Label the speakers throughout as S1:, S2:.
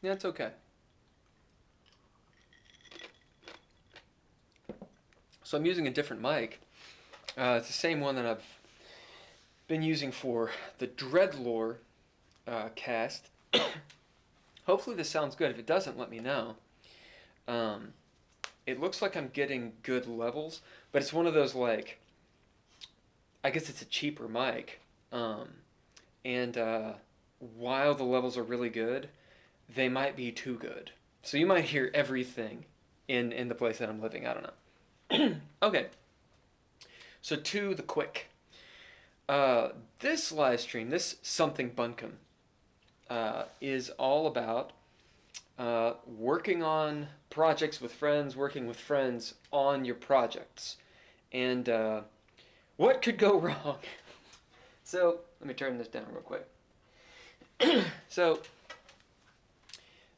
S1: Yeah, it's okay. So I'm using a different mic. It's the same one that I've been using for the Dreadlore cast. Hopefully this sounds good. If it doesn't, let me know. Um, it looks like I'm getting good levels, but it's one of those like, I guess it's a cheaper mic. And while the levels are really good, they might be too good. So you might hear everything in the place that I'm living. I don't know. Okay, so to the quick. This live stream, this something bunkum, is all about working on projects with friends, working with friends on your projects, and what could go wrong. So let me turn this down real quick. So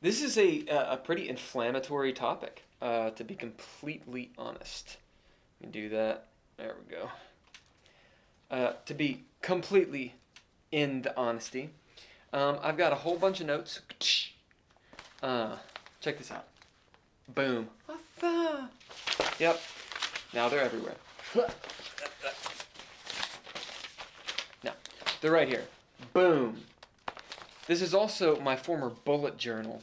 S1: this is a pretty inflammatory topic, to be completely honest. Let me do that. There we go. To be completely in the honesty, I've got a whole bunch of notes. Check this out. Boom. Yep. Now they're everywhere. Now, they're right here. Boom. This is also my former bullet journal,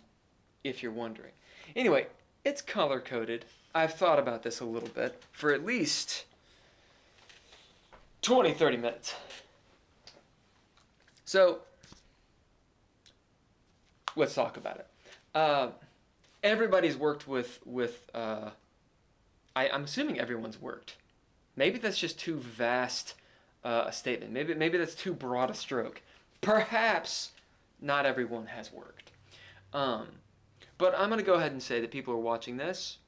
S1: if you're wondering. Anyway, it's color-coded. I've thought about this a little bit for at least 20, 30 minutes. So, let's talk about it. Everybody's worked with I'm assuming everyone's worked. Maybe that's just too vast a statement. Maybe that's too broad a stroke. Perhaps not everyone has worked. But I'm going to go ahead and say that people who are watching this,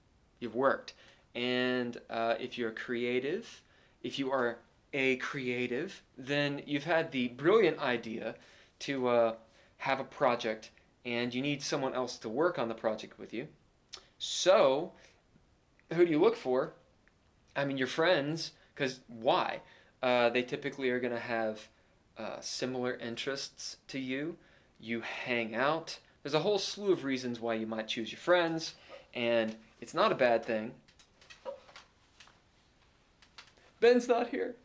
S1: you've worked. And if you're creative, if you are a creative, then you've had the brilliant idea to have a project and you need someone else to work on the project with you. So, who do you look for? I mean, your friends, because why? They typically are going to have similar interests to you. You hang out. There's a whole slew of reasons why you might choose your friends, and it's not a bad thing. Ben's not here.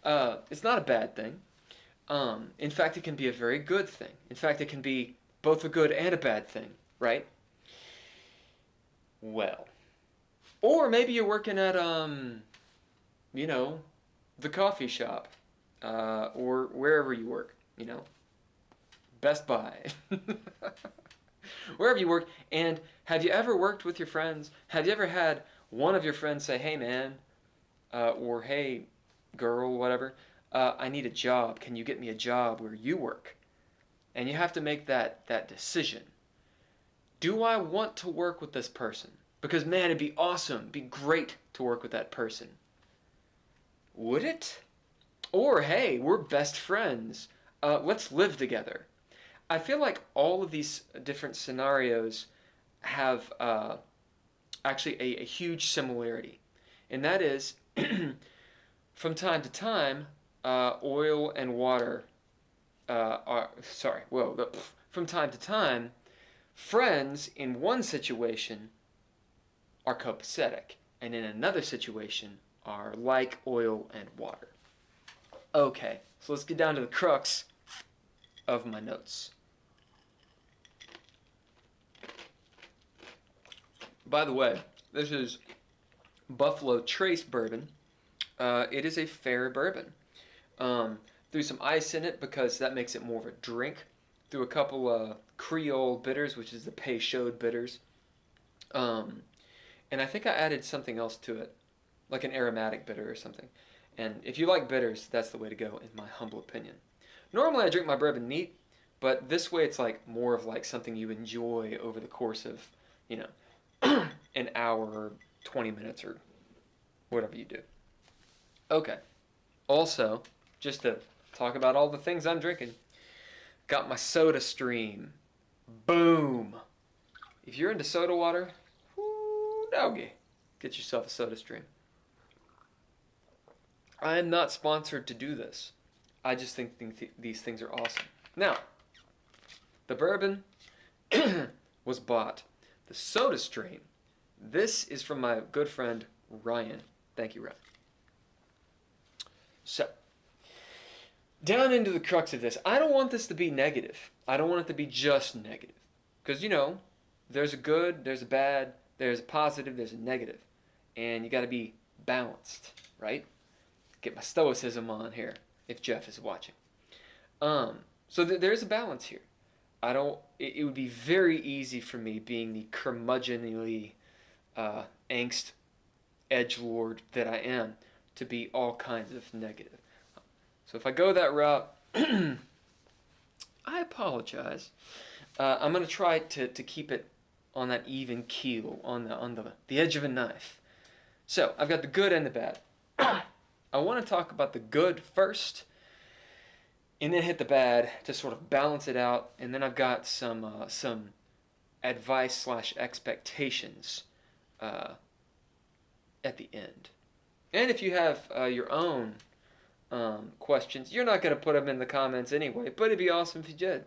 S1: It's not a bad thing. In fact, it can be a very good thing. In fact, it can be both a good and a bad thing, right? Well, or maybe you're working at, you know, the coffee shop, or wherever you work, you know, Best Buy, wherever you work. And have you ever worked with your friends? Have you ever had one of your friends say, hey man, or hey girl, whatever, I need a job. Can you get me a job where you work? And you have to make that decision. Do I want to work with this person? Because man, it'd be awesome, it'd be great to work with that person. Would it? Or hey, we're best friends. Let's live together. I feel like all of these different scenarios have actually a huge similarity. And that is, from time to time, oil and water from time to time, friends in one situation are copacetic, and in another situation are like oil and water. Okay, so let's get down to the crux of my notes. By the way, this is Buffalo Trace bourbon. It is a fair bourbon. Threw some ice in it because that makes it more of a drink. Threw a couple Creole bitters, which is the Peychaud bitters. And I think I added something else to it, like an aromatic bitter or something. And if you like bitters, that's the way to go, in my humble opinion. Normally I drink my bourbon neat, but this way it's like more of like something you enjoy over the course of, you know, an hour or 20 minutes or whatever you do. Okay. Also, just to talk about all the things I'm drinking, got my soda stream. Boom. If you're into soda water, whoo, doggy, get yourself a soda stream. I am not sponsored to do this. I just think these things are awesome. Now, the bourbon was bought. The Soda Stream. This is from my good friend Ryan. Thank you, Ryan. So, down into the crux of this. I don't want this to be negative. I don't want it to be just negative. Because, there's a good, there's a bad, there's a positive, there's a negative. And you got to be balanced, right? Get my stoicism on here if Jeff is watching. So there's a balance here. It would be very easy for me, being the curmudgeonly angst edgelord that I am, to be all kinds of negative. So if I go that route, I apologize. I'm going to try to keep it on that even keel, on the edge of a knife. So I've got the good and the bad. I want to talk about the good first, and then hit the bad to sort of balance it out. And then I've got some advice / expectations at the end. And if you have your own questions, you're not going to put them in the comments anyway, but it'd be awesome if you did.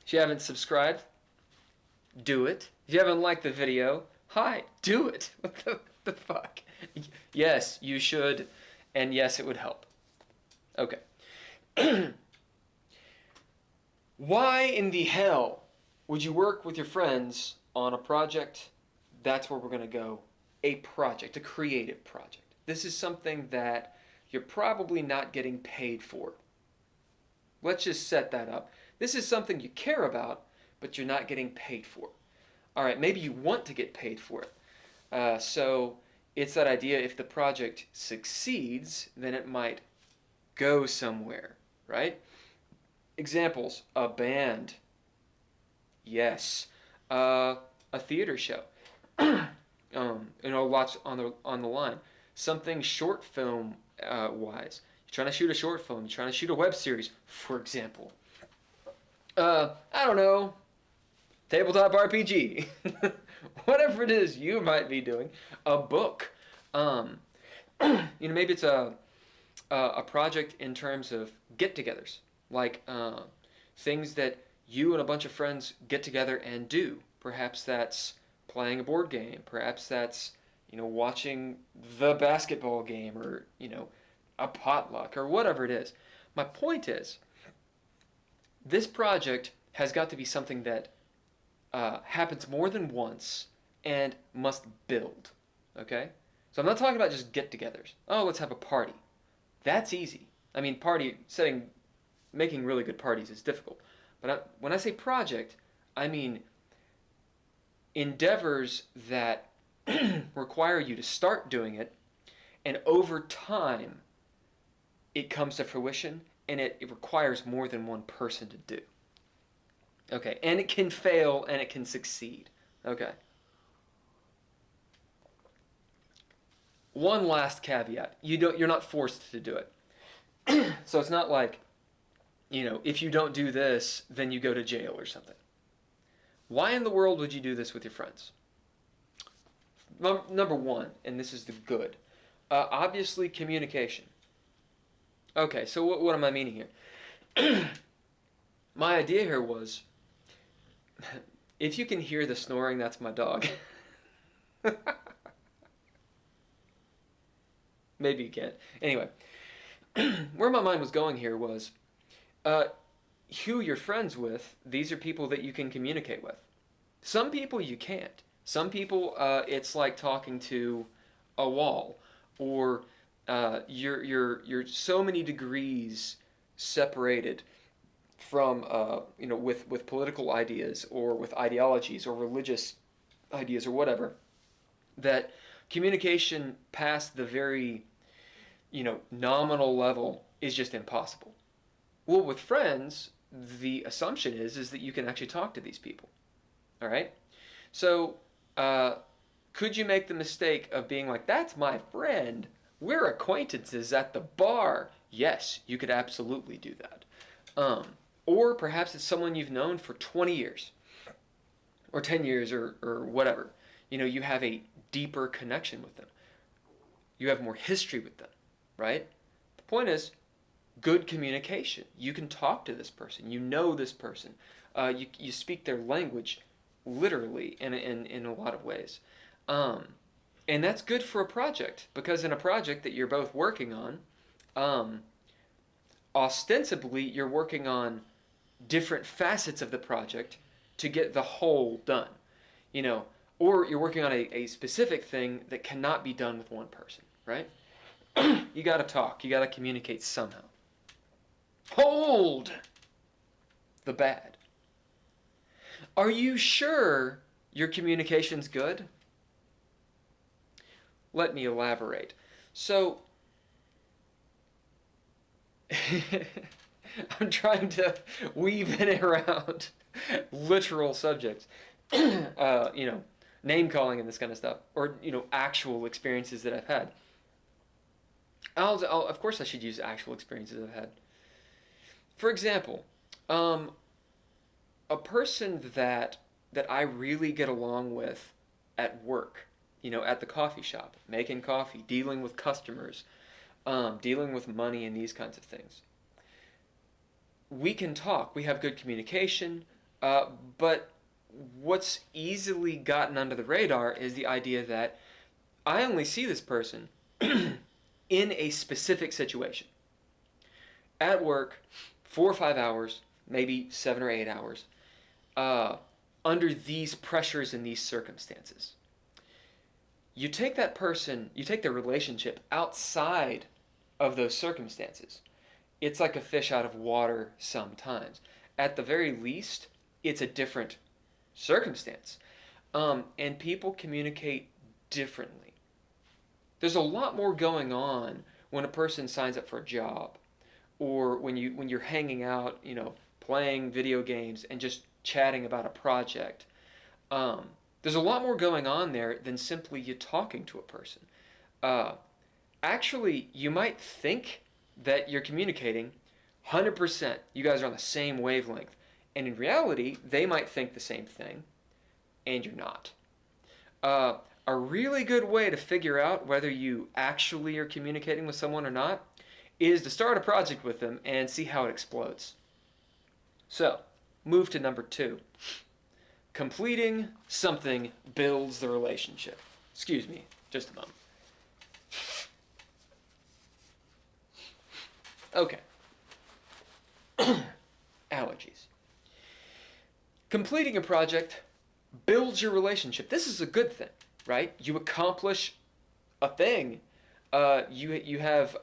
S1: If you haven't subscribed, do it. If you haven't liked the video, hi, do it. What the fuck? Yes, you should, and yes, it would help. Okay. Why in the hell would you work with your friends on a project? That's where we're going to go. A project, a creative project. This is something that you're probably not getting paid for. Let's just set that up. This is something you care about, but you're not getting paid for. All right, maybe you want to get paid for it. So it's that idea, if the project succeeds, then it might go somewhere, right? Examples: a band. Yes. A theater show. Lots on the line. Something short film wise. You're trying to shoot a short film. You're trying to shoot a web series, for example. I don't know. Tabletop RPG. Whatever it is you might be doing. A book. Maybe it's a project in terms of get-togethers, like things that you and a bunch of friends get together and do. Perhaps that's playing a board game. Perhaps that's watching the basketball game, or a potluck, or whatever it is. My point is, this project has got to be something that happens more than once and must build. Okay? So I'm not talking about just get-togethers. Oh, let's have a party. That's easy. I mean, making really good parties is difficult. But when I say project, I mean endeavors that require you to start doing it, and over time it comes to fruition, and it requires more than one person to do. Okay, and it can fail and it can succeed. Okay. One last caveat: you're not forced to do it. So it's not like, if you don't do this, then you go to jail or something. Why in the world would you do this with your friends? Number one, and this is the good, obviously communication. Okay, so what am I meaning here? My idea here was, if you can hear the snoring, that's my dog. Maybe you can't. Anyway, where my mind was going here was, who you're friends with, these are people that you can communicate with. Some people you can't. Some people, it's like talking to a wall, or you're so many degrees separated from with political ideas, or with ideologies, or religious ideas, or whatever, that communication past the very nominal level is just impossible. Well, with friends, the assumption is that you can actually talk to these people. All right? So, could you make the mistake of being like, that's my friend, we're acquaintances at the bar? Yes, you could absolutely do that. Or perhaps it's someone you've known for 20 years, or 10 years, or whatever. You have a deeper connection with them. You have more history with them, right? The point is, good communication. You can talk to this person. You know this person. You speak their language. literally in a lot of ways. Um, and that's good for a project, because in a project that you're both working on, um, ostensibly you're working on different facets of the project to get the whole done, you know, or you're working on a specific thing that cannot be done with one person, right? You got to talk, you got to communicate somehow. Hold the bad. Are you sure your communication's good? Let me elaborate. So, I'm trying to weave in and around literal subjects, name calling and this kind of stuff, or actual experiences that I've had. Of course, I should use actual experiences I've had. For example, a person that I really get along with at work, at the coffee shop, making coffee, dealing with customers, dealing with money and these kinds of things. We can talk. We have good communication, but what's easily gotten under the radar is the idea that I only see this person in a specific situation. At work, 4 or 5 hours, maybe 7 or 8 hours, under these pressures and these circumstances. You take that person, you take the relationship outside of those circumstances. It's like a fish out of water sometimes. At the very least, it's a different circumstance. And people communicate differently. There's a lot more going on when a person signs up for a job, or when you're hanging out, playing video games and just chatting about a project. There's a lot more going on there than simply you talking to a person. Actually, you might think that you're communicating 100%. You guys are on the same wavelength. And in reality, they might think the same thing, and you're not. A really good way to figure out whether you actually are communicating with someone or not is to start a project with them and see how it explodes. So, move to number 2. Completing something builds the relationship. Excuse me, just a moment. Okay. Allergies. Completing a project builds your relationship. This is a good thing, right? You accomplish a thing. You have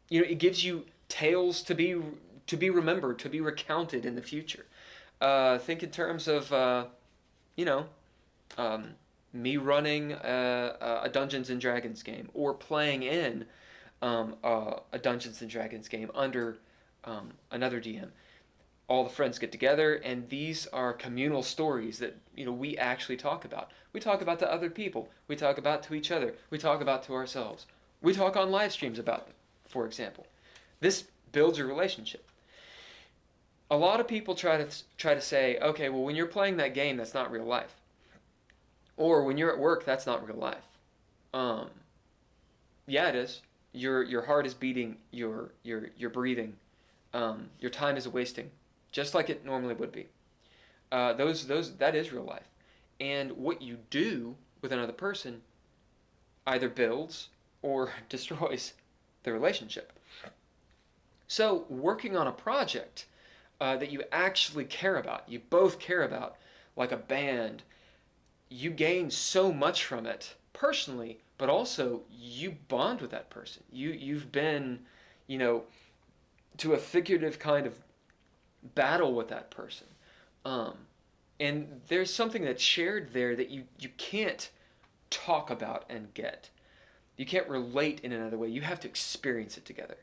S1: it gives you tales to be remembered, to be recounted in the future. Think in terms of me running a Dungeons and Dragons game, or playing in a Dungeons and Dragons game under another DM. All the friends get together, and these are communal stories that we actually talk about. We talk about to other people. We talk about to each other. We talk about to ourselves. We talk on live streams about them, for example. This builds your relationship. A lot of people try to say, okay, well, when you're playing that game, that's not real life, or when you're at work, that's not real life. Yeah, it is. Your heart is beating. You're breathing. Your time is wasting, just like it normally would be. That is real life. And what you do with another person either builds or destroys the relationship. So working on a project that you actually care about, you both care about, like a band, you gain so much from it personally, but also you bond with that person. You've been, to a figurative kind of battle with that person. And there's something that's shared there that you can't talk about and get. You can't relate in another way. You have to experience it together.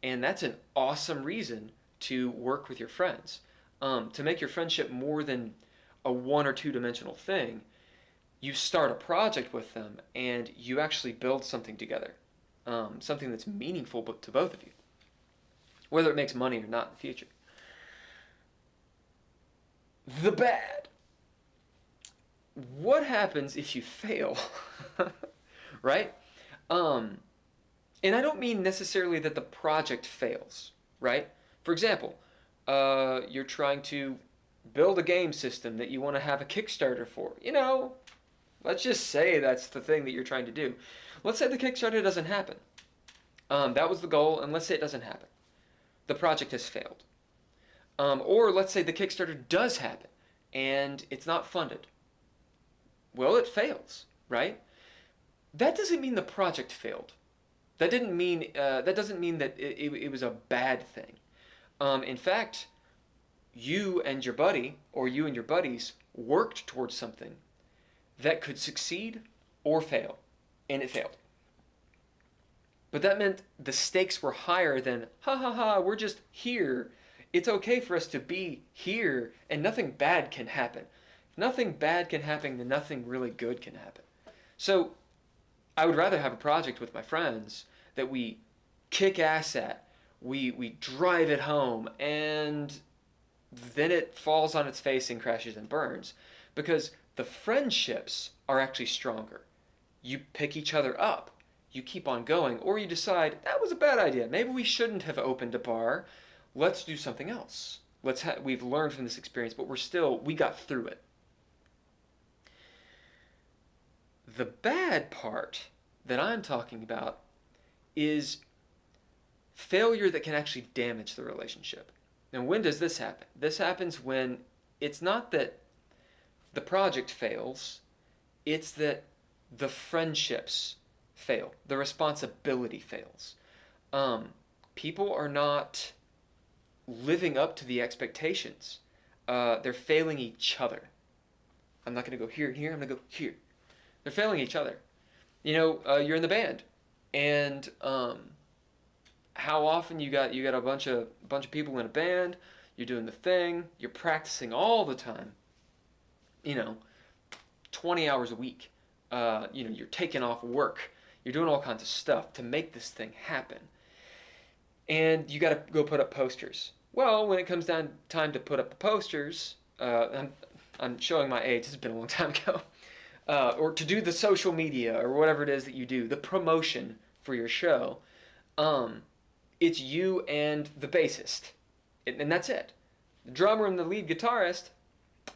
S1: And that's an awesome reason to work with your friends. To make your friendship more than a 1 or 2 dimensional thing, you start a project with them and you actually build something together. Something that's meaningful to both of you, whether it makes money or not in the future. The bad. What happens if you fail? Right? And I don't mean necessarily that the project fails, right? For example, you're trying to build a game system that you want to have a Kickstarter for. Let's just say that's the thing that you're trying to do. Let's say the Kickstarter doesn't happen. That was the goal, and let's say it doesn't happen. The project has failed. Or let's say the Kickstarter does happen, and it's not funded. Well, it fails, right? That doesn't mean the project failed. That doesn't mean that it was a bad thing. In fact, you and your buddy, or you and your buddies, worked towards something that could succeed or fail, and it failed. But that meant the stakes were higher than, ha ha ha, we're just here. It's okay for us to be here, and nothing bad can happen. If nothing bad can happen, then nothing really good can happen. So I would rather have a project with my friends that we kick ass at, we drive it home, and then it falls on its face and crashes and burns. Because the friendships are actually stronger. You pick each other up. You keep on going, or you decide, that was a bad idea. Maybe we shouldn't have opened a bar. Let's do something else. We've learned from this experience, but we got through it. The bad part that I'm talking about is failure that can actually damage the relationship. And when does this happen? This happens when it's not that the project fails, it's that the friendships fail. The responsibility fails. People are not living up to the expectations. They're failing each other. I'm not going to go here and here. I'm going to go here. They're failing each other. You're in the band, and how often you got a bunch of people in a band. You're doing the thing. You're practicing all the time. 20 hours a week. You're taking off work. You're doing all kinds of stuff to make this thing happen. And you got to go put up posters. Well, when it comes down time to put up the posters, I'm showing my age. This has been a long time ago. Or to do the social media or whatever it is that you do, the promotion for your show, it's you and the bassist. And that's it. The drummer and the lead guitarist,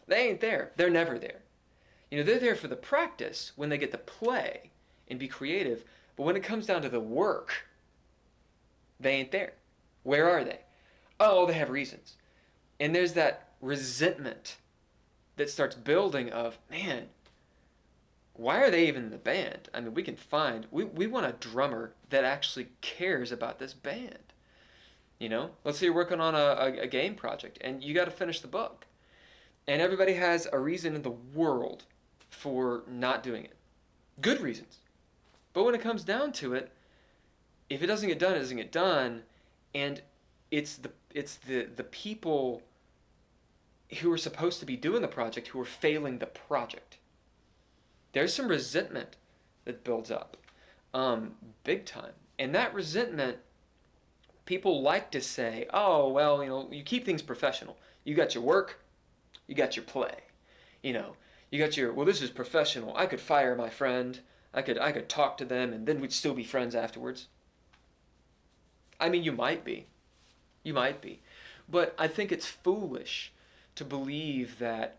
S1: they ain't there. They're never there. They're there for the practice when they get to play and be creative. But when it comes down to the work, they ain't there. Where are they? Oh, they have reasons. And there's that resentment that starts building of, man, why are they even in the band? I mean, we want a drummer that actually cares about this band. Let's say you're working on a game project and you got to finish the book. And everybody has a reason in the world for not doing it. Good reasons. But when it comes down to it, if it doesn't get done, it doesn't get done. And it's the people who are supposed to be doing the project who are failing the project. There's some resentment that builds up, big time. And that resentment, people like to say, oh, well, you keep things professional. You got your work, you got your play. You got your, well, this is professional. I could fire my friend. I could talk to them, and then we'd still be friends afterwards. I mean, you might be. But I think it's foolish to believe that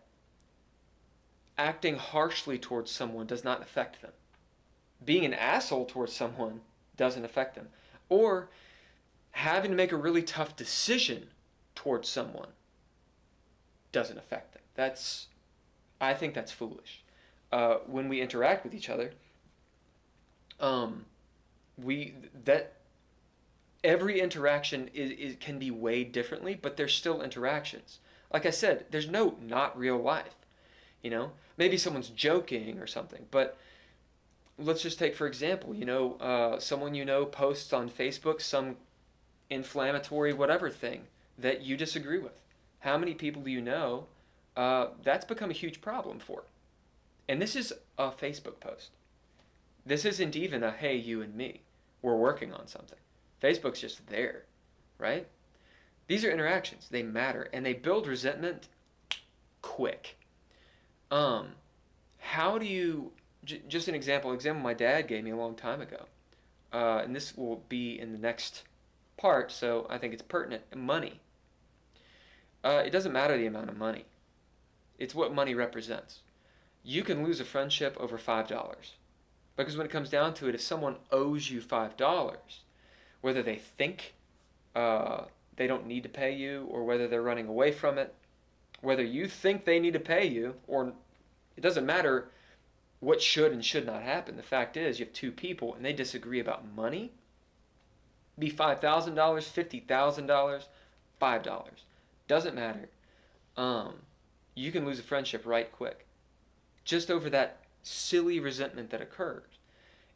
S1: acting harshly towards someone does not affect them. Being an asshole towards someone doesn't affect them. Or having to make a really tough decision towards someone doesn't affect them. I think that's foolish. When we interact with each other, every interaction can be weighed differently, but there's still interactions. Like I said, there's no not real life. Maybe someone's joking or something, but let's just take, for example, someone posts on Facebook some inflammatory whatever thing that you disagree with. How many people do you know that's become a huge problem for? And this is a Facebook post. This isn't even a, hey, you and me, we're working on something. Facebook's just there, right? These are interactions. They matter, and they build resentment quick. How do you, just an example my dad gave me a long time ago, and this will be in the next part, so I think it's pertinent. Money. It doesn't matter the amount of money. It's what money represents. You can lose a friendship over $5. Because when it comes down to it, if someone owes you $5, whether they think they don't need to pay you, or whether they're running away from it, whether you think they need to pay you, or it doesn't matter what should and should not happen. The fact is, you have two people and they disagree about money. Be $5,000, $50,000, $5. Doesn't matter. You can lose a friendship right quick. Just over that silly resentment that occurs.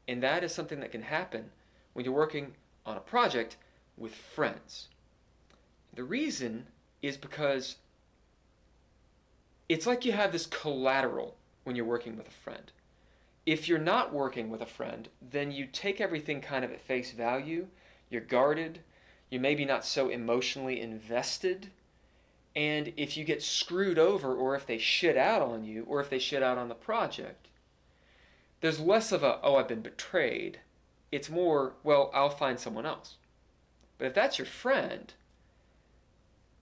S1: And that is something that can happen when you're working on a project with friends. The reason is because it's like you have this collateral when you're working with a friend. If you're not working with a friend, then you take everything kind of at face value. You're guarded. You're maybe not so emotionally invested. And if you get screwed over, or if they shit out on you, or if they shit out on the project, there's less of a, oh, I've been betrayed. It's more, well, I'll find someone else. But if that's your friend,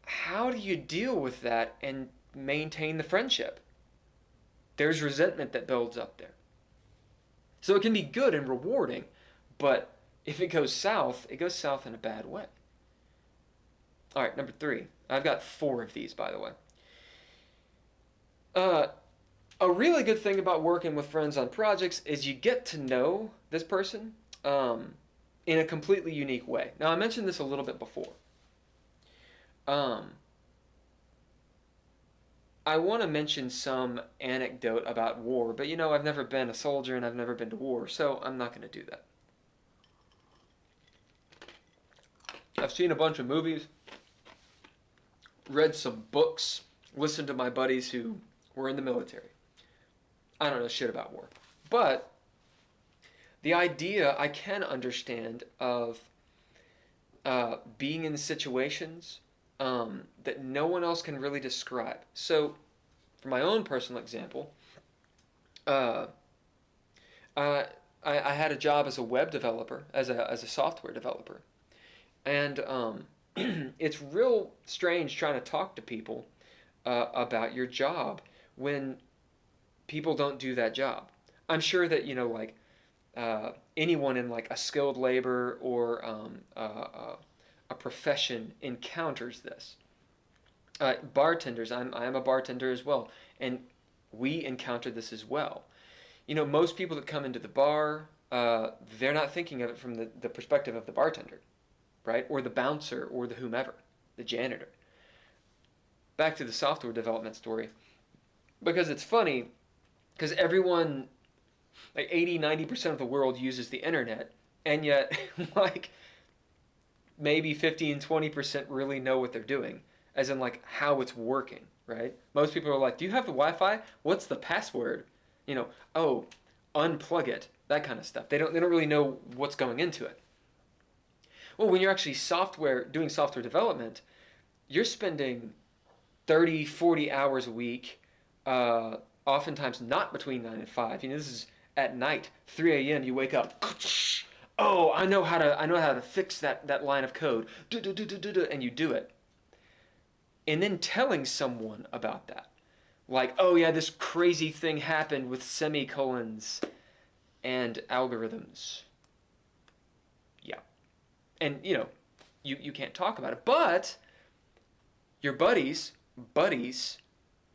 S1: how do you deal with that and maintain the friendship? There's resentment that builds up there. So it can be good and rewarding, but if it goes south in a bad way. All right, number 3. I've got 4 of these, by the way. A really good thing about working with friends on projects is you get to know this person in a completely unique way. Now, I mentioned this a little bit before. I want to mention some anecdote about war, but I've never been a soldier and I've never been to war, so I'm not going to do that. I've seen a bunch of movies, read some books, listened to my buddies who were in the military. I don't know shit about war. But the idea I can understand of being in situations that no one else can really describe. So, for my own personal example, I had a job as a web developer, as a software developer. And it's real strange trying to talk to people about your job when people don't do that job. I'm sure that, anyone in like a skilled labor or a profession encounters this. Bartenders, I'm a bartender as well, and we encounter this as well. Most people that come into the bar, they're not thinking of it from the perspective of the bartender, right? Or the bouncer, or the whomever, the janitor. Back to the software development story, because it's funny, because everyone, like 80-90% of the world uses the internet, and yet, like, maybe 15-20% really know what they're doing, as in, like, how it's working, right? Most people are like, do you have the Wi-Fi? What's the password? Oh, unplug it, that kind of stuff. They don't really know what's going into it. Well, when you're actually doing software development, you're spending 30, 40 hours a week, oftentimes not between 9 and 5. This is at night, 3 a.m. You wake up. Oh, I know how to fix that line of code. And you do it. And then telling someone about that. Like, oh yeah, this crazy thing happened with semicolons and algorithms. Yeah. And, you can't talk about it. But your buddies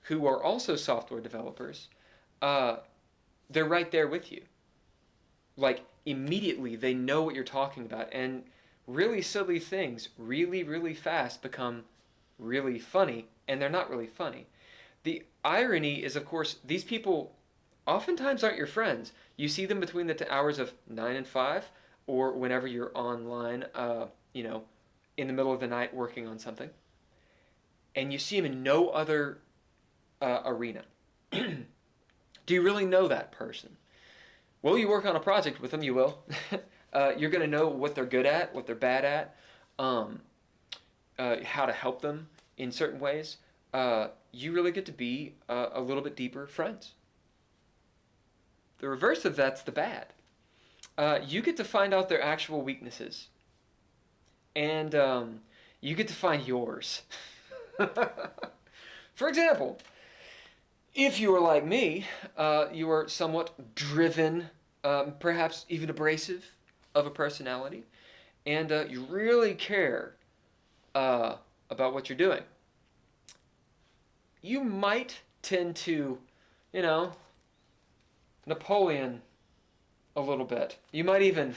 S1: who are also software developers, they're right there with you. Like, immediately they know what you're talking about. And really silly things really, really fast become really funny, and they're not really funny. The irony is, of course, these people oftentimes aren't your friends. You see them between the hours of 9 and 5, or whenever you're online, in the middle of the night working on something. And you see them in no other arena. Do you really know that person? Well, you work on a project with them, you will. You're going to know what they're good at, what they're bad at, how to help them in certain ways. You really get to be a little bit deeper friends. The reverse of that's the bad. You get to find out their actual weaknesses. And you get to find yours. For example, If you are like me, you are somewhat driven, perhaps even abrasive of a personality, and you really care uh, about what you're doing. You might tend to, you know, Napoleon a little bit. You might even,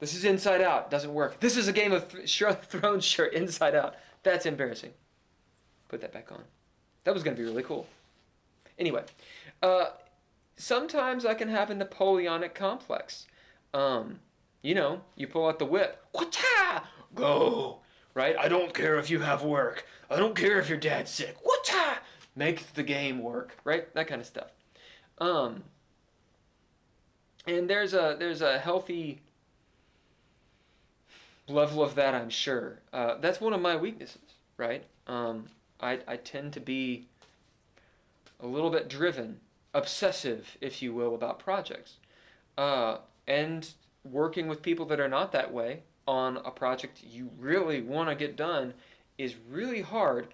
S1: this is Inside Out, doesn't work. This is a Game of Thrones shirt, Inside Out. That's embarrassing. Put that back on. That was going to be really cool. Anyway, uh, sometimes I can have a Napoleonic complex. You pull out the whip. Wata! Go! Right? I don't care if you have work. I don't care if your dad's sick. Wata! Make the game work. Right? That kind of stuff. Um, and there's a healthy level of that, I'm sure. That's one of my weaknesses, right? I tend to be a little bit driven, obsessive, if you will, about projects. And working with people that are not that way on a project you really want to get done is really hard.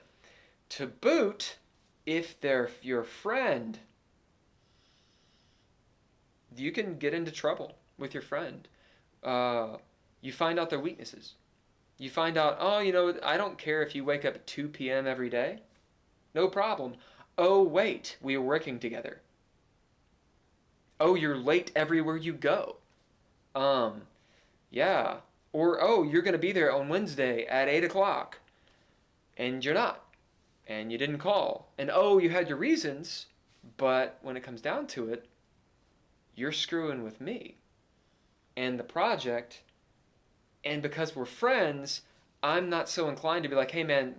S1: To boot, if they're your friend, you can get into trouble with your friend. You find out their weaknesses. You find out, oh, I don't care if you wake up at 2 p.m. every day. No problem. Oh, wait, we are working together. Oh, you're late everywhere you go. Yeah. Or, oh, you're going to be there on Wednesday at 8 o'clock. And you're not. And you didn't call. And, oh, you had your reasons. But when it comes down to it, you're screwing with me and the project. And because we're friends, I'm not so inclined to be like, hey, man,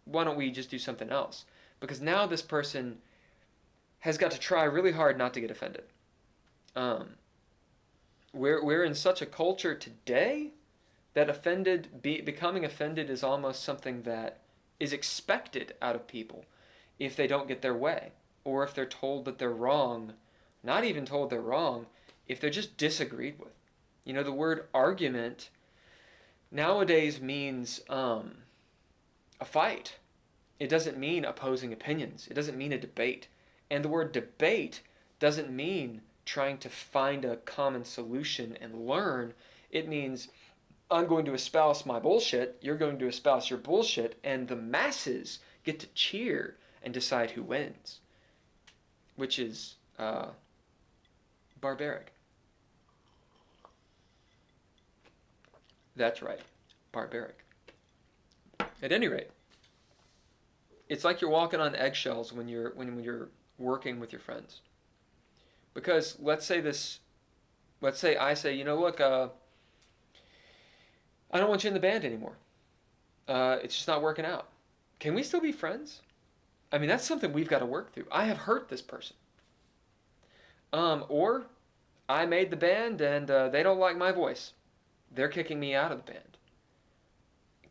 S1: why don't we just do something else? Because now this person has got to try really hard not to get offended. We're in such a culture today that becoming offended is almost something that is expected out of people if they don't get their way, or if they're told that they're wrong, not even told they're wrong, if they're just disagreed with. The word argument nowadays means a fight. It doesn't mean opposing opinions. It doesn't mean a debate. And the word debate doesn't mean trying to find a common solution and learn. It means I'm going to espouse my bullshit, you're going to espouse your bullshit, and the masses get to cheer and decide who wins, which is barbaric. That's right, barbaric. At any rate, it's like you're walking on eggshells when you're working with your friends. Because let's say I say, look, I don't want you in the band anymore. It's just not working out. Can we still be friends? I mean, that's something we've got to work through. I have hurt this person. Or I made the band and they don't like my voice. They're kicking me out of the band.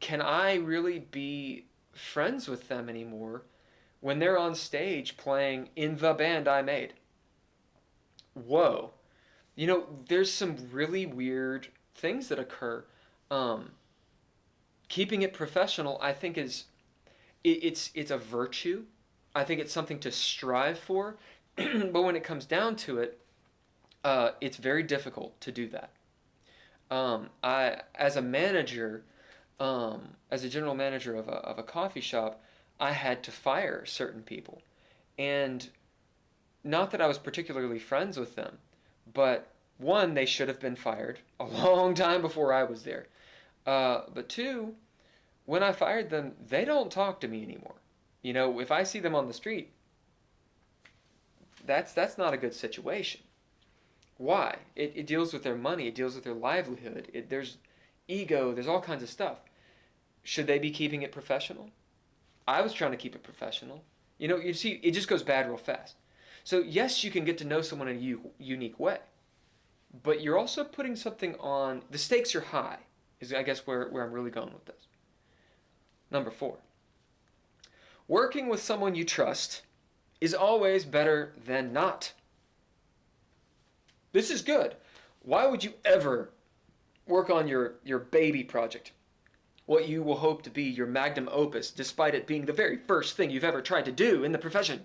S1: Can I really be friends with them anymore when they're on stage playing in the band I made? Whoa. There's some really weird things that occur. Keeping it professional, I think, it's a virtue. I think it's something to strive for. But when it comes down to it, it's very difficult to do that. As a manager, as a general manager of a coffee shop, I had to fire certain people. And not that I was particularly friends with them, but one, they should have been fired a long time before I was there. But two, when I fired them, they don't talk to me anymore. If I see them on the street, that's not a good situation. Why? It deals with their money. It deals with their livelihood. There's ego. There's all kinds of stuff. Should they be keeping it professional? I was trying to keep it professional. You see, it just goes bad real fast. So yes, you can get to know someone in a unique way. But you're also putting something on. The stakes are high, is I guess where I'm really going with this. Number 4. Working with someone you trust is always better than not. This is good. Why would you ever work on your baby project what you will hope to be your magnum opus, despite it being the very first thing you've ever tried to do in the profession.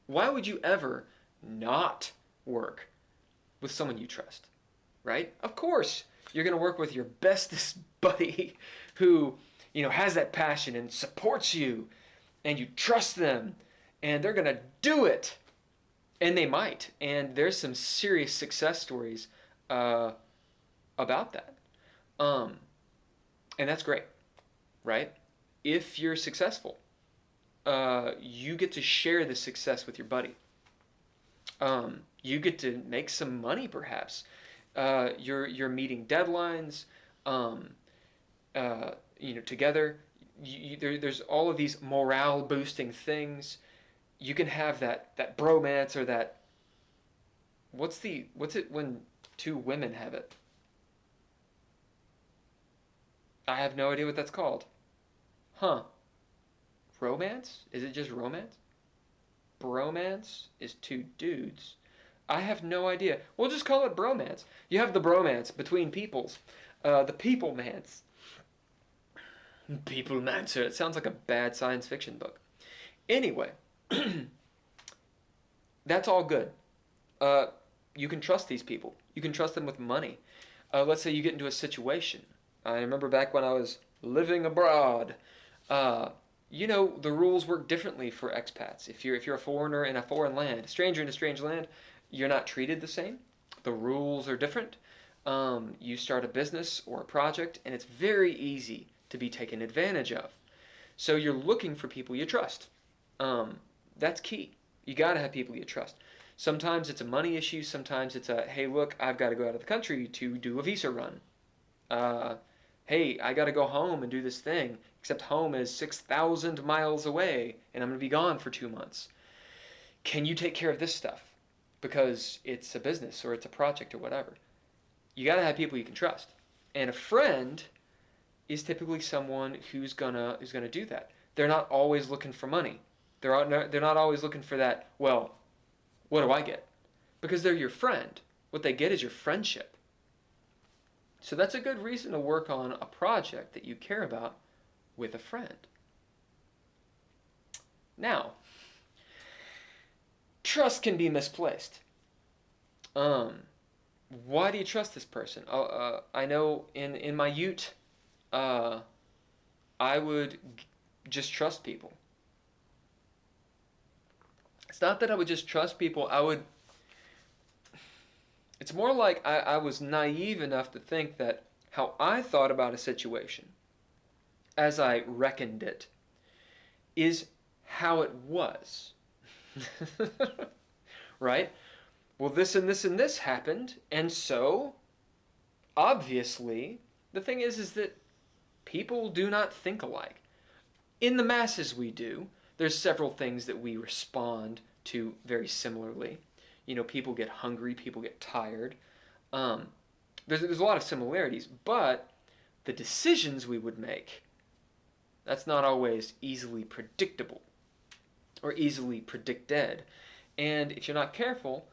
S1: Why would you ever not work with someone you trust, right? Of course, you're going to work with your bestest buddy who, has that passion and supports you, and you trust them, and they're going to do it. And they might. And there's some serious success stories about that. And that's great, right? If you're successful, you get to share the success with your buddy. You get to make some money, perhaps. You're meeting deadlines, together. There's all of these morale boosting things. You can have that bromance, or that, what's it when two women have it? I have no idea what that's called. Huh. Romance? Is it just romance? Bromance is two dudes. I have no idea. We'll just call it bromance. You have the bromance between peoples. The people-mance. People-mancer. It sounds like a bad science fiction book. Anyway. That's all good. You can trust these people. You can trust them with money. Let's say you get into a situation. I remember back when I was living abroad. The rules work differently for expats. If you're a foreigner in a foreign land, a stranger in a strange land, you're not treated the same. The rules are different. You start a business or a project, and it's very easy to be taken advantage of. So you're looking for people you trust. That's key. You got to have people you trust. Sometimes it's a money issue. Sometimes it's a, hey, look, I've got to go out of the country to do a visa run. Hey, I got to go home and do this thing, except home is 6,000 miles away, and I'm going to be gone for 2 months. Can you take care of this stuff? Because it's a business or it's a project or whatever. You got to have people you can trust. And a friend is typically someone who's gonna do that. They're not always looking for money. They're not always looking for that, well, what do I get? Because they're your friend. What they get is your friendship. So that's a good reason to work on a project that you care about with a friend. Now, trust can be misplaced. Why do you trust this person? I know in my ute, I would just trust people. It's not that I would just trust people. It's more like I was naive enough to think that how I thought about a situation, as I reckoned it, is how it was. Right? Well, this and this and this happened, and so, obviously, the thing is that people do not think alike. In the masses we do. There's several things that we respond to very similarly. People get hungry, people get tired. There's a lot of similarities, but the decisions we would make, that's not always easily predictable or easily predicted. And if you're not careful,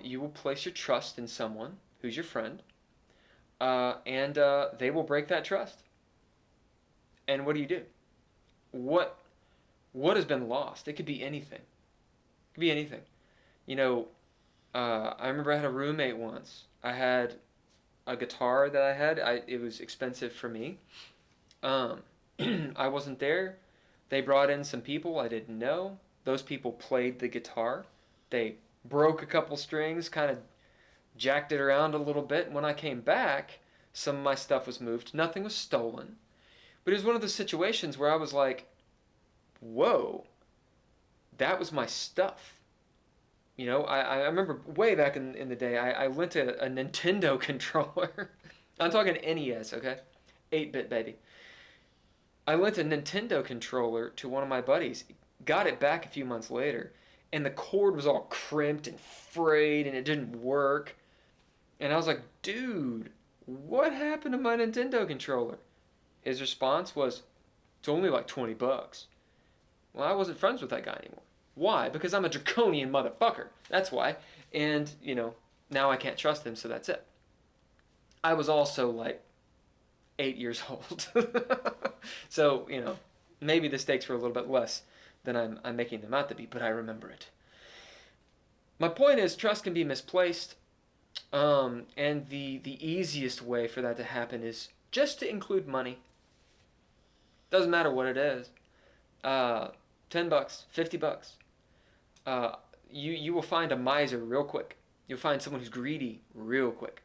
S1: you will place your trust in someone who's your friend, and they will break that trust. And what do? What has been lost? It could be anything. It could be anything. I remember I had a roommate once. I had a guitar that I had. It was expensive for me. I wasn't there. They brought in some people I didn't know. Those people played the guitar. They broke a couple strings, kind of jacked it around a little bit. And when I came back, some of my stuff was moved. Nothing was stolen. But it was one of those situations where I was like, whoa, that was my stuff. I remember way back in the day, I lent a Nintendo controller. I'm talking NES, okay? 8-bit baby. I lent a Nintendo controller to one of my buddies, got it back a few months later, and the cord was all crimped and frayed and it didn't work. And I was like, dude, what happened to my Nintendo controller? His response was, it's only like $20. Well, I wasn't friends with that guy anymore. Why? Because I'm a draconian motherfucker. That's why. And, now I can't trust him, so that's it. I was also like 8 years old. So, maybe the stakes were a little bit less than I'm making them out to be, but I remember it. My point is, trust can be misplaced, and the easiest way for that to happen is just to include money. Doesn't matter what it is. $10, $50. You will find a miser real quick. You'll find someone who's greedy real quick.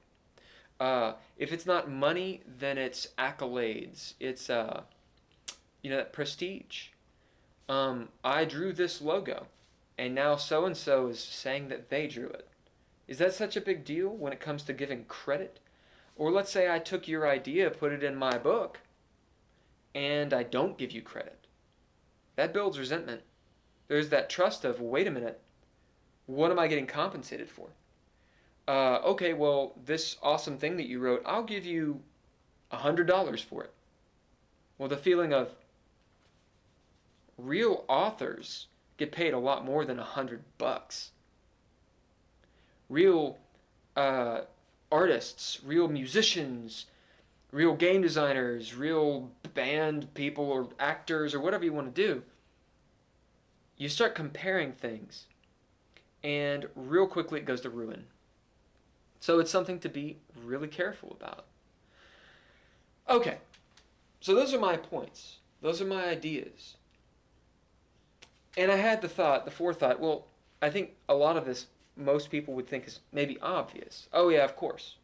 S1: If it's not money, then it's accolades. It's that prestige. I drew this logo, and now so and so is saying that they drew it. Is that such a big deal when it comes to giving credit? Or let's say I took your idea, put it in my book, and I don't give you credit. That builds resentment. There's that trust of, wait a minute, what am I getting compensated for? Okay, well, this awesome thing that you wrote, I'll give you $100 for it. Well, the feeling of real authors get paid a lot more than $100. Real artists, real musicians, real game designers, real band people or actors or whatever you want to do, you start comparing things, and real quickly it goes to ruin. So it's something to be really careful about. Okay, so those are my points. Those are my ideas. And I had the forethought, well, I think a lot of this most people would think is maybe obvious. Oh yeah, of course.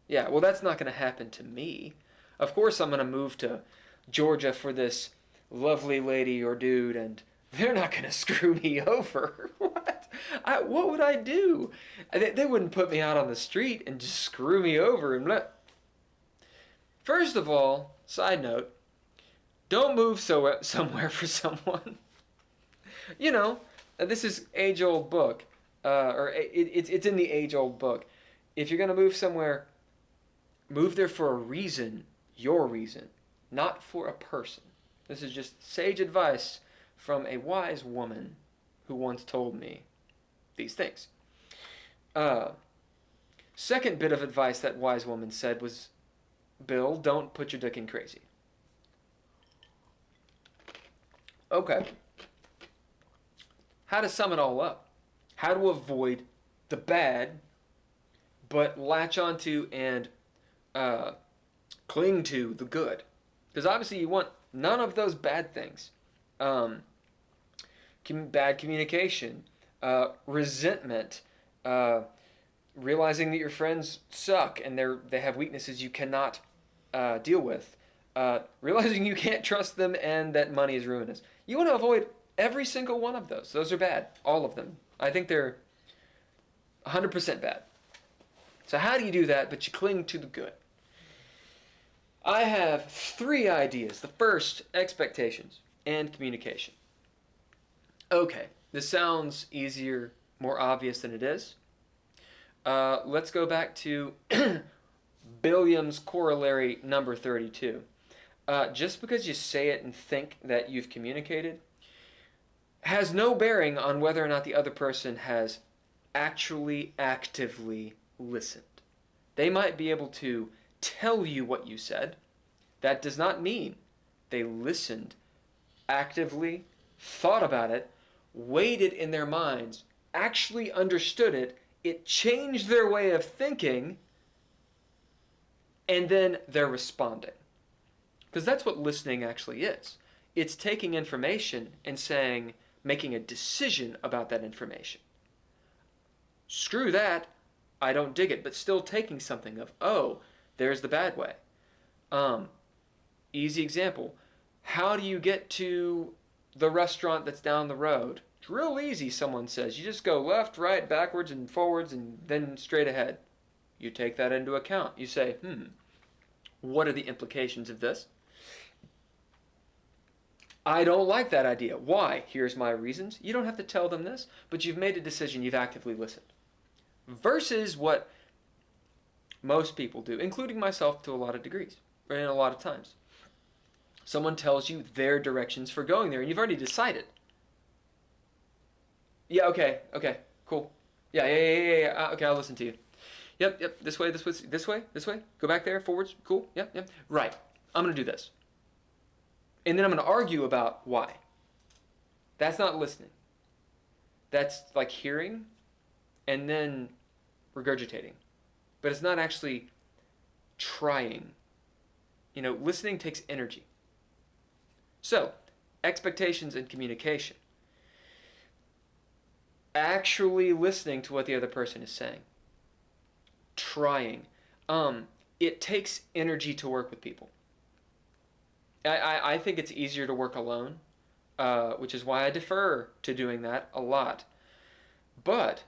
S1: Yeah, well, that's not going to happen to me. Of course I'm going to move to Georgia for this lovely lady or dude, and they're not going to screw me over. What? What would I do? They wouldn't put me out on the street and just screw me over. First of all, side note, don't move somewhere for someone. This is age-old book, or it's in the age-old book. If you're going to move somewhere, move there for a reason, your reason, not for a person. This is just sage advice from a wise woman who once told me these things. Second bit of advice that wise woman said was, Bill, don't put your dick in crazy. Okay. How to sum it all up. How to avoid the bad, but latch onto and cling to the good. Because obviously you want none of those bad things. Bad communication, resentment, realizing that your friends suck and they have weaknesses you cannot deal with, realizing you can't trust them and that money is ruinous. You want to avoid every single one of those. Those are bad. All of them. I think they're 100% bad. So how do you do that, but you cling to the good? I have 3 ideas. The first, expectations and communication. Okay, this sounds easier, more obvious than it is. Let's go back to Billiam's corollary number 32. Just because you say it and think that you've communicated has no bearing on whether or not the other person has actually actively listened. They might be able to tell you what you said. That does not mean they listened actively, thought about it, weighed it in their minds, actually understood it, it changed their way of thinking, and then they're responding. Because that's what listening actually is. It's taking information and making a decision about that information. Screw that, I don't dig it, but still taking something of, oh, there's the bad way. Easy example. How do you get to the restaurant that's down the road? It's real easy, someone says. You just go left, right, backwards, and forwards, and then straight ahead. You take that into account. You say, what are the implications of this? I don't like that idea. Why? Here's my reasons. You don't have to tell them this, but you've made a decision. You've actively listened. Versus what most people do, including myself to a lot of degrees, or in a lot of times. Someone tells you their directions for going there, and you've already decided. Yeah, okay, cool. Yeah. Okay, I'll listen to you. Yep, this way. Go back there, forwards, cool, yep. Right. I'm going to do this. And then I'm going to argue about why. That's not listening. That's like hearing and then regurgitating. But it's not actually trying. Listening takes energy. So, expectations and communication. Actually listening to what the other person is saying. Trying. It takes energy to work with people. I think it's easier to work alone, which is why I defer to doing that a lot. But,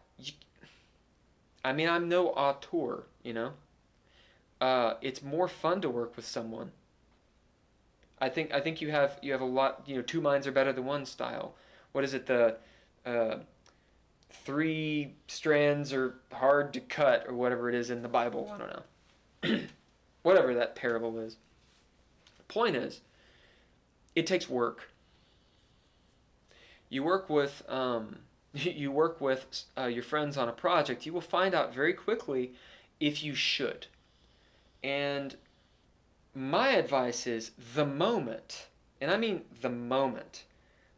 S1: I'm no auteur, It's more fun to work with someone. I think you have a lot, two minds are better than one style. What is it, the 3 strands are hard to cut, or whatever it is in the Bible, I don't know. Whatever that parable is. The point is, it takes work. You work with your friends on a project, you will find out very quickly if you should. And my advice is the moment, and I mean the moment,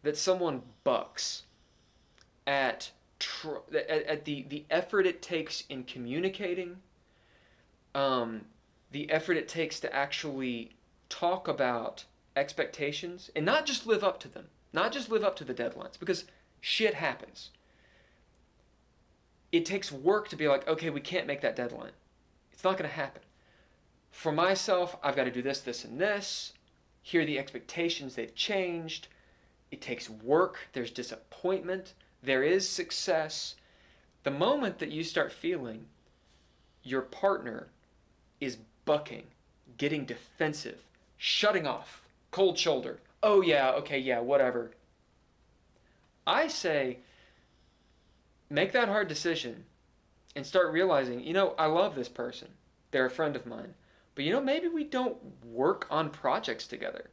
S1: that someone bucks at the effort it takes in communicating, the effort it takes to actually talk about expectations, and not just live up to them, not just live up to the deadlines, because shit happens. It takes work to be like, okay, we can't make that deadline. It's not going to happen. For myself, I've got to do this, this, and this. Here are the expectations, they've changed. It takes work, there's disappointment, there is success. The moment that you start feeling your partner is bucking, getting defensive, shutting off, cold shoulder, oh yeah, okay, yeah, whatever. I say, make that hard decision and start realizing, I love this person. They're a friend of mine. But maybe we don't work on projects together.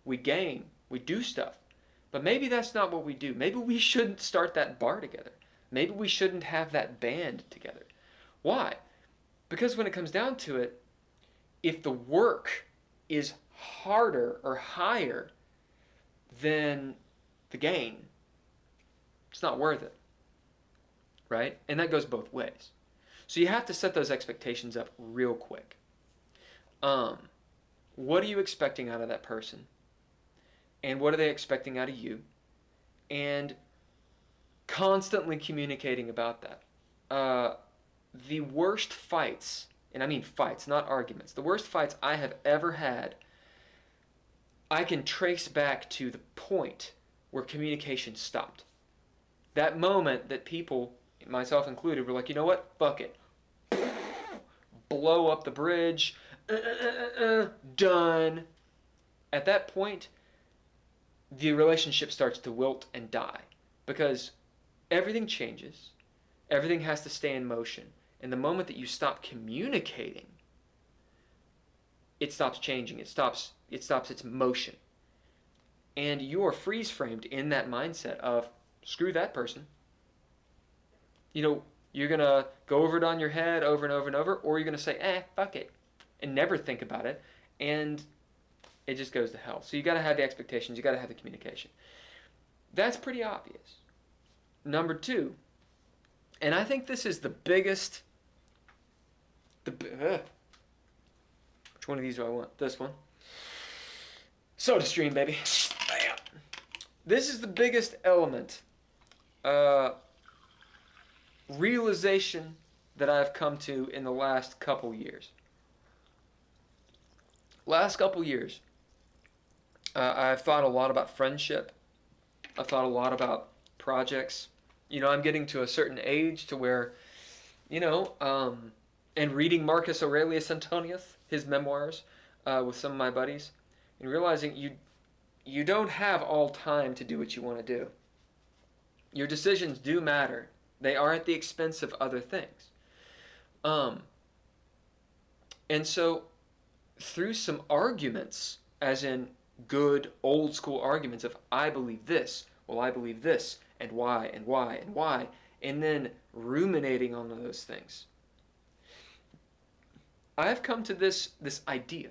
S1: We game, we do stuff. But maybe that's not what we do. Maybe we shouldn't start that bar together. Maybe we shouldn't have that band together. Why? Because when it comes down to it, if the work is harder or higher than the gain, it's not worth it. Right? And that goes both ways. So you have to set those expectations up real quick. What are you expecting out of that person? And what are they expecting out of you? And constantly communicating about that. The worst fights, and I mean fights, not arguments, the worst fights I have ever had, I can trace back to the point where communication stopped. That moment that people, myself included, were like, you know what? Fuck it. Blow up the bridge. Done. At that point, the relationship starts to wilt and die. Because everything changes. Everything has to stay in motion. And the moment that you stop communicating, it stops changing. It stops its motion. And you are freeze-framed in that mindset of, screw that person. You're going to go over it on your head over and over and over, or you're going to say, fuck it, and never think about it, and it just goes to hell. So you got to have the expectations, you got to have the communication. That's pretty obvious. Number 2, and I think this is the biggest, which one of these do I want? This one. SodaStream, baby. Bam. This is the biggest element. Realization that I've come to in the last couple years. I've thought a lot about friendship. I've thought a lot about projects. I'm getting to a certain age to where, and reading Marcus Aurelius Antonius, his memoirs, with some of my buddies, and realizing you don't have all time to do what you want to do. Your decisions do matter. They are at the expense of other things. And so, through some arguments, as in good old school arguments of I believe this, well I believe this, and why, and why, and why, and then ruminating on those things, I've come to this idea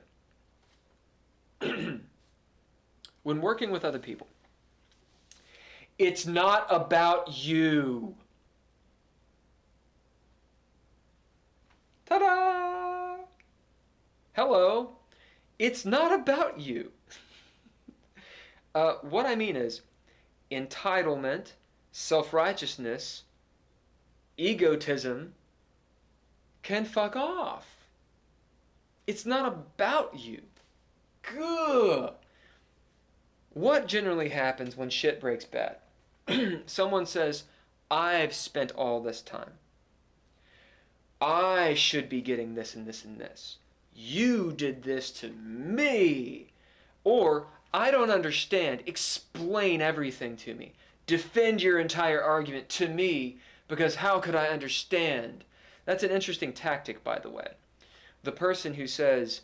S1: When working with other people, it's not about you. Ta-da! Hello. It's not about you. What I mean is entitlement, self-righteousness, egotism can fuck off. It's not about you. Good. What generally happens when shit breaks bad? Someone says, I've spent all this time. I should be getting this and this and this. You did this to me. Or, I don't understand. Explain everything to me. Defend your entire argument to me, because how could I understand? That's an interesting tactic, by the way. The person who is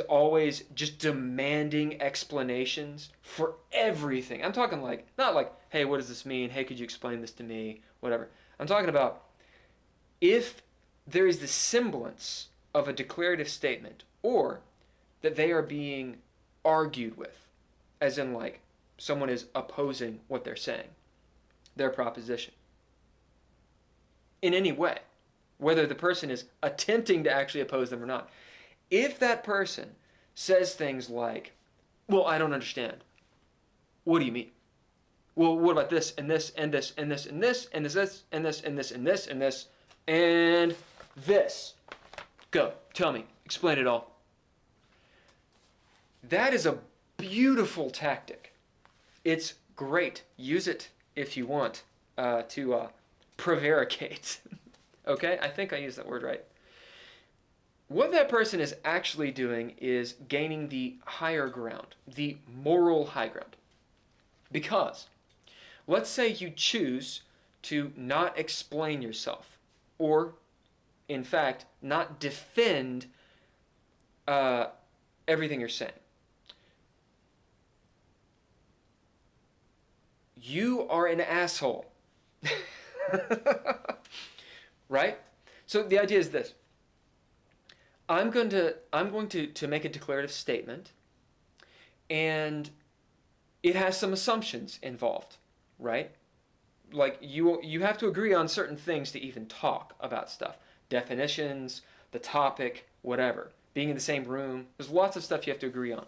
S1: always just demanding explanations for everything. I'm talking like, not like, hey, what does this mean? Hey, could you explain this to me? Whatever. I'm talking about if there is the semblance of a declarative statement, or that they are being argued with, as in like someone is opposing what they're saying, their proposition, in any way, whether the person is attempting to actually oppose them or not. If that person says things like, well, I don't understand. What do you mean? Well, what about this and this and this and this and this and this and this and this and this and this and this? Go, tell me, explain it all. That is a beautiful tactic. It's great. Use it if you want to prevaricate. Okay, I think I used that word right. What that person is actually doing is gaining the higher ground, the moral high ground. Because, let's say you choose to not explain yourself, or, in fact, not defend everything you're saying. You are an asshole. Right? So the idea is this. I'm going to make a declarative statement, and it has some assumptions involved, right? Like you have to agree on certain things to even talk about stuff. Definitions, the topic, whatever. Being in the same room. There's lots of stuff you have to agree on.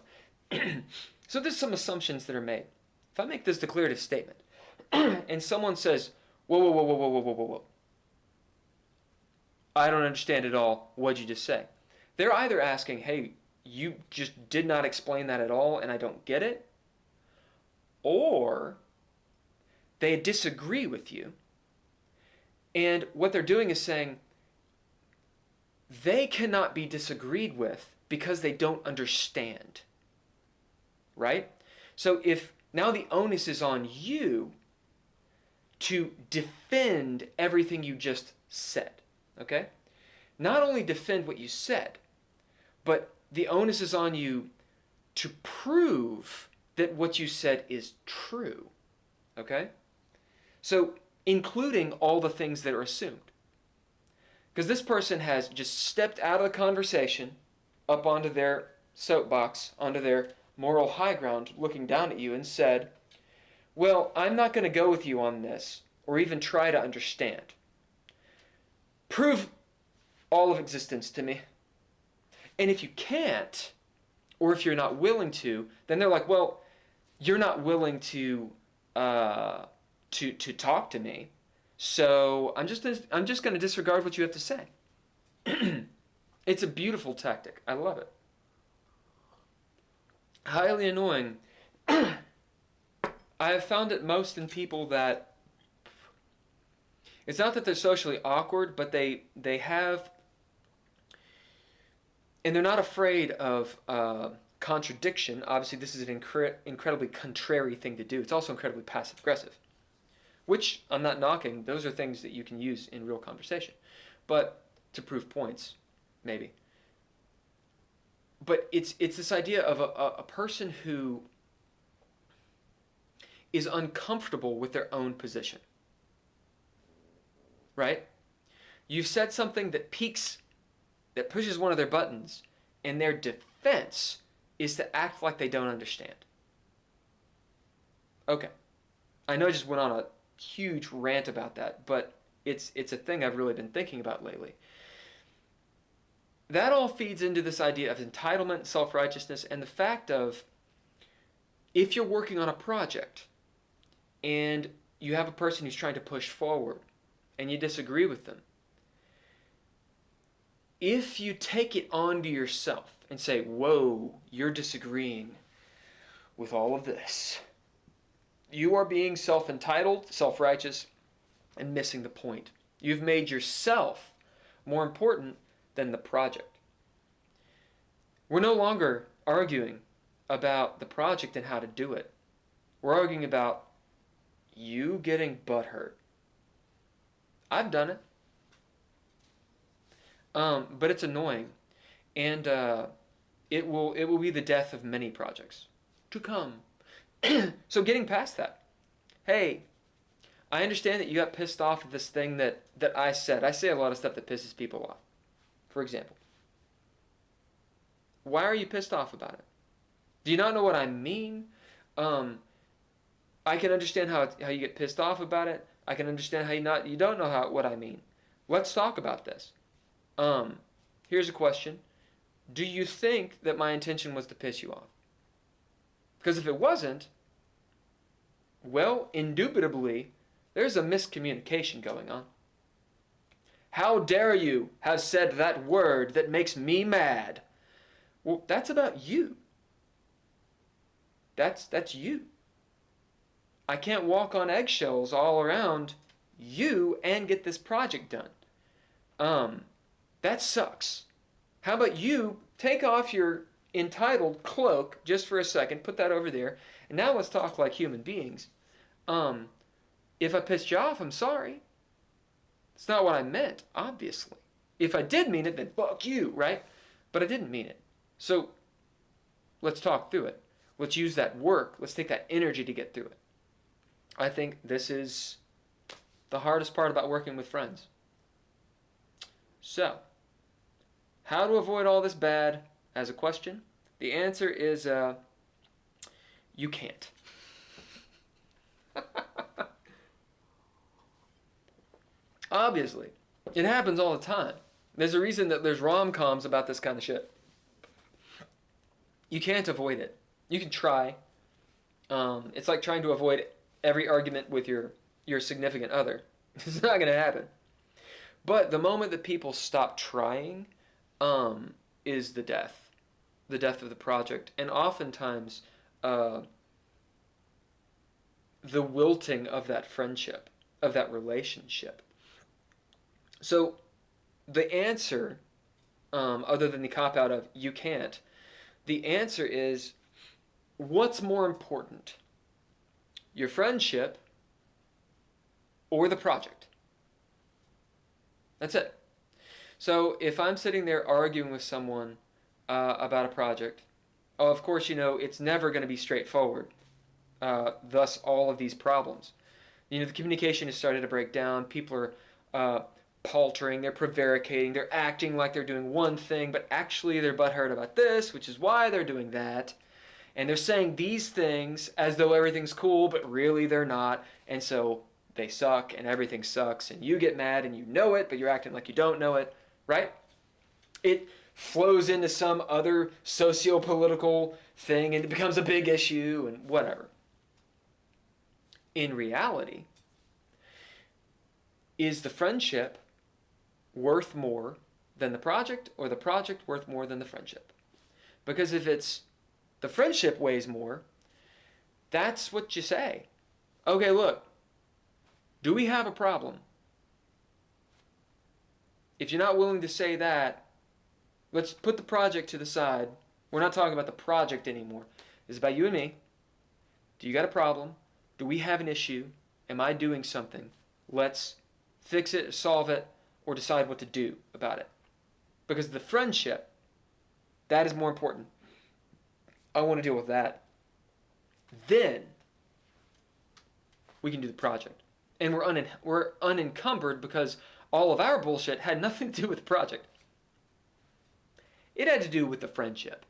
S1: So there's some assumptions that are made. If I make this declarative statement, and someone says, whoa, whoa, whoa, whoa, whoa, whoa, whoa, whoa. I don't understand at all. What'd you just say? They're either asking, hey, you just did not explain that at all and I don't get it. Or they disagree with you. And what they're doing is saying they cannot be disagreed with because they don't understand. Right? So if now the onus is on you to defend everything you just said. Okay? Not only defend what you said, but the onus is on you to prove that what you said is true. Okay? So, including all the things that are assumed. Because this person has just stepped out of the conversation, up onto their soapbox, onto their moral high ground, looking down at you and said, well, I'm not going to go with you on this, or even try to understand. Prove all of existence to me. And if you can't, or if you're not willing to, then they're like, well, you're not willing to talk to me, so I'm just going to disregard what you have to say. It's a beautiful tactic. I love it. Highly annoying. I have found it most in people that it's not that they're socially awkward, but they have, and they're not afraid of contradiction. Obviously, this is an incredibly contrary thing to do. It's also incredibly passive-aggressive, which I'm not knocking. Those are things that you can use in real conversation, but to prove points, maybe. But it's this idea of a person who is uncomfortable with their own position. Right? You've said something that pushes one of their buttons, and their defense is to act like they don't understand. Okay. I know I just went on a huge rant about that, but it's a thing I've really been thinking about lately. That all feeds into this idea of entitlement, self-righteousness, and the fact of, if you're working on a project and you have a person who's trying to push forward and you disagree with them, if you take it onto yourself and say, whoa, you're disagreeing with all of this, you are being self-entitled, self-righteous, and missing the point. You've made yourself more important than the project. We're no longer arguing about the project and how to do it. We're arguing about you getting butthurt. I've done it. But it's annoying. And it will be the death of many projects to come. So getting past that. Hey, I understand that you got pissed off at this thing that I said. I say a lot of stuff that pisses people off. For example. Why are you pissed off about it? Do you not know what I mean? I can understand how you get pissed off about it. I can understand how you don't know what I mean. Let's talk about this. Here's a question. Do you think that my intention was to piss you off? Because if it wasn't, well, indubitably, there's a miscommunication going on. How dare you have said that word that makes me mad? Well, that's about you. That's you. I can't walk on eggshells all around you and get this project done. That sucks. How about you take off your entitled cloak just for a second, put that over there, and now let's talk like human beings. If I pissed you off, I'm sorry. It's not what I meant, obviously. If I did mean it, then fuck you, right? But I didn't mean it. So let's talk through it. Let's use that work. Let's take that energy to get through it. I think this is the hardest part about working with friends. So, how to avoid all this bad as a question? The answer is you can't. Obviously. It happens all the time. There's a reason that there's rom-coms about this kind of shit. You can't avoid it. You can try. It's like trying to avoid every argument with your significant other. It's not going to happen. But the moment that people stop trying is the death of the project. And oftentimes, the wilting of that friendship, of that relationship. So the answer, other than the cop-out of you can't, the answer is, what's more important? Your friendship or the project? That's it. So if I'm sitting there arguing with someone about a project, of course, it's never going to be straightforward. Thus, all of these problems. The communication has started to break down. People are paltering, they're prevaricating, they're acting like they're doing one thing, but actually they're butthurt about this, which is why they're doing that. And they're saying these things as though everything's cool, but really they're not. And so they suck and everything sucks and you get mad and you know it, but you're acting like you don't know it, right? It flows into some other socio-political thing and it becomes a big issue and whatever. In reality, is the friendship worth more than the project, or the project worth more than the friendship? Because if it's the friendship weighs more, that's what you say. Okay, look, do we have a problem? If you're not willing to say that, let's put the project to the side. We're not talking about the project anymore. It's about you and me. Do you got a problem? Do we have an issue? Am I doing something? Let's fix it, solve it, or decide what to do about it. Because the friendship, that is more important. I want to deal with that. Then we can do the project. And we're unencumbered because all of our bullshit had nothing to do with the project. It had to do with the friendship.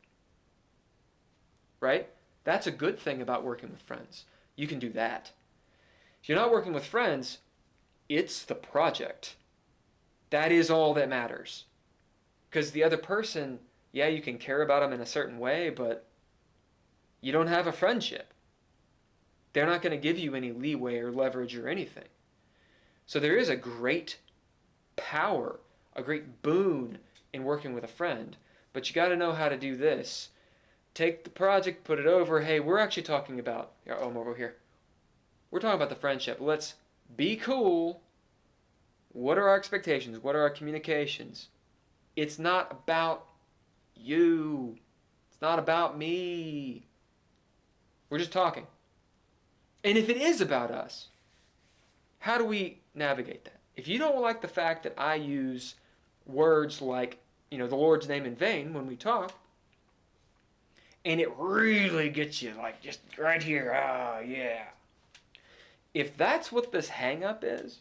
S1: right? That's a good thing about working with friends. You can do that. If you're not working with friends, it's the project. That is all that matters. Because the other person, yeah, you can care about them in a certain way, but you don't have a friendship. They're not going to give you any leeway or leverage or anything. So there is a great power, a great boon in working with a friend, but you got to know how to do this. Take the project, put it over. Hey, we're actually talking about, oh, I'm over here. We're talking about the friendship. Let's be cool. What are our expectations? What are our communications? It's not about you. It's not about me. We're just talking. And if it is about us, how do we navigate that? If you don't like the fact that I use words like, the Lord's name in vain when we talk, and it really gets you like just right here, yeah. If that's what this hang up is,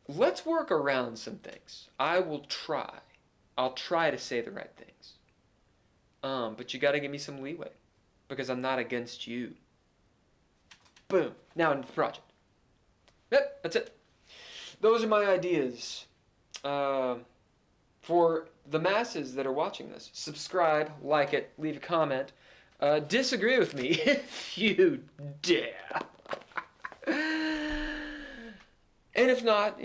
S1: let's work around some things. I'll try to say the right things. But you got to give me some leeway because I'm not against you. Boom. Now into the project. Yep, that's it. Those are my ideas for the masses that are watching this. Subscribe, like it, leave a comment. Disagree with me if you dare. And if not,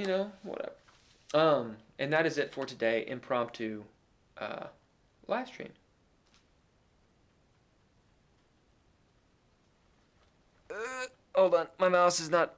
S1: whatever. And that is it for today. Impromptu live stream. Hold on, my mouse is not